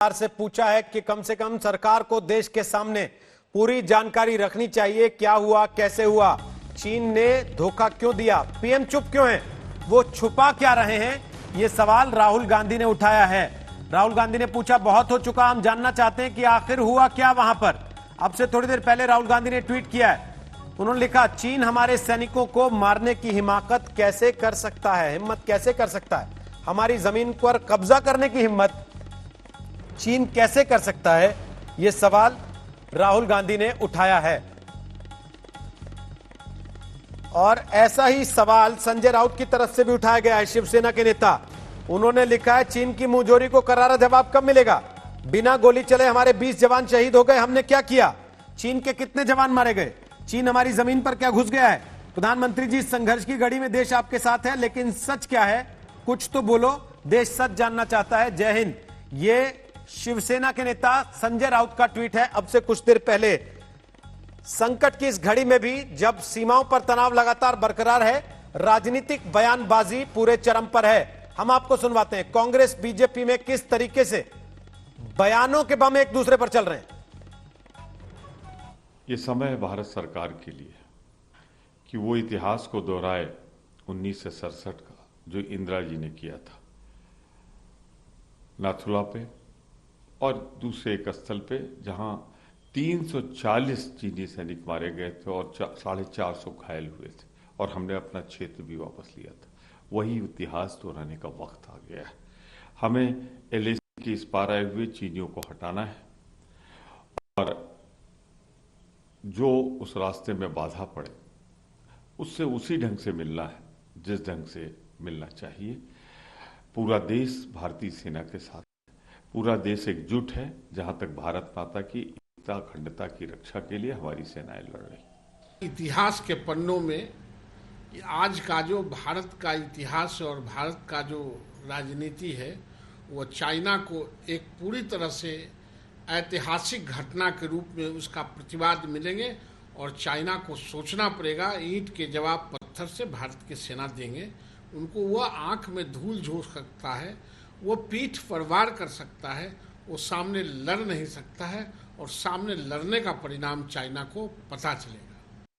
सरकार से पूछा है कि कम से कम सरकार को देश के सामने पूरी जानकारी रखनी चाहिए, क्या हुआ, कैसे हुआ, चीन ने धोखा क्यों दिया, पीएम चुप क्यों है, वो छुपा क्या रहे हैं, ये सवाल राहुल गांधी ने उठाया है। राहुल गांधी ने पूछा, बहुत हो चुका, हम जानना चाहते हैं कि आखिर हुआ क्या वहां पर। अब से थोड़ी देर पहले राहुल गांधी ने ट्वीट किया है, उन्होंने लिखा, चीन हमारे सैनिकों को मारने की हिम्मत कैसे कर सकता है, हमारी जमीन पर कब्जा करने की हिम्मत चीन कैसे कर सकता है, यह सवाल राहुल गांधी ने उठाया है। और ऐसा ही सवाल संजय राउत की तरफ से भी उठाया गया है, शिवसेना के नेता। उन्होंने लिखा है, चीन की मुंहजोरी को करारा जवाब कब मिलेगा, बिना गोली चले हमारे 20 जवान शहीद हो गए, हमने क्या किया, चीन के कितने जवान मारे गए, चीन हमारी जमीन पर क्या घुस गया है। प्रधानमंत्री जी, संघर्ष की घड़ी में देश आपके साथ है, लेकिन सच क्या है, कुछ तो बोलो, देश सच जानना चाहता है। जय हिंद। ये शिवसेना के नेता संजय राउत का ट्वीट है अब से कुछ देर पहले। संकट की इस घड़ी में भी, जब सीमाओं पर तनाव लगातार बरकरार है, राजनीतिक बयानबाजी पूरे चरम पर है। हम आपको सुनवाते हैं कांग्रेस बीजेपी में किस तरीके से बयानों के बम एक दूसरे पर चल रहे हैं। ये समय है भारत सरकार के लिए कि वो इतिहास को दोहराए 1967 का, जो इंदिरा जी ने किया था नाथुला पे और दूसरे एक स्थल पे, जहां 340 चीनी सैनिक मारे गए थे और 450 घायल हुए थे, और हमने अपना क्षेत्र भी वापस लिया था। वही इतिहास दोहराने का वक्त आ गया है। हमें एलएसी के इस पार आए हुए चीनियों को हटाना है, और जो उस रास्ते में बाधा पड़े उससे उसी ढंग से मिलना है जिस ढंग से मिलना चाहिए। पूरा देश भारतीय सेना के साथ, पूरा देश एकजुट है, जहां तक भारत माता की एकता अखंडता की रक्षा के लिए हमारी सेनाएं लड़ रही। इतिहास के पन्नों में आज का जो भारत का इतिहास और भारत का जो राजनीति है, वो चाइना को एक पूरी तरह से ऐतिहासिक घटना के रूप में उसका प्रतिवाद मिलेंगे, और चाइना को सोचना पड़ेगा, ईंट के जवाब पत्थर से भारत की सेना देंगे। उनको वह आंख में धूल झोंक सकता है, वो पीठ पर वार कर सकता है, वो सामने लड़ नहीं सकता है, और सामने लड़ने का परिणाम चाइना को पता चलेगा।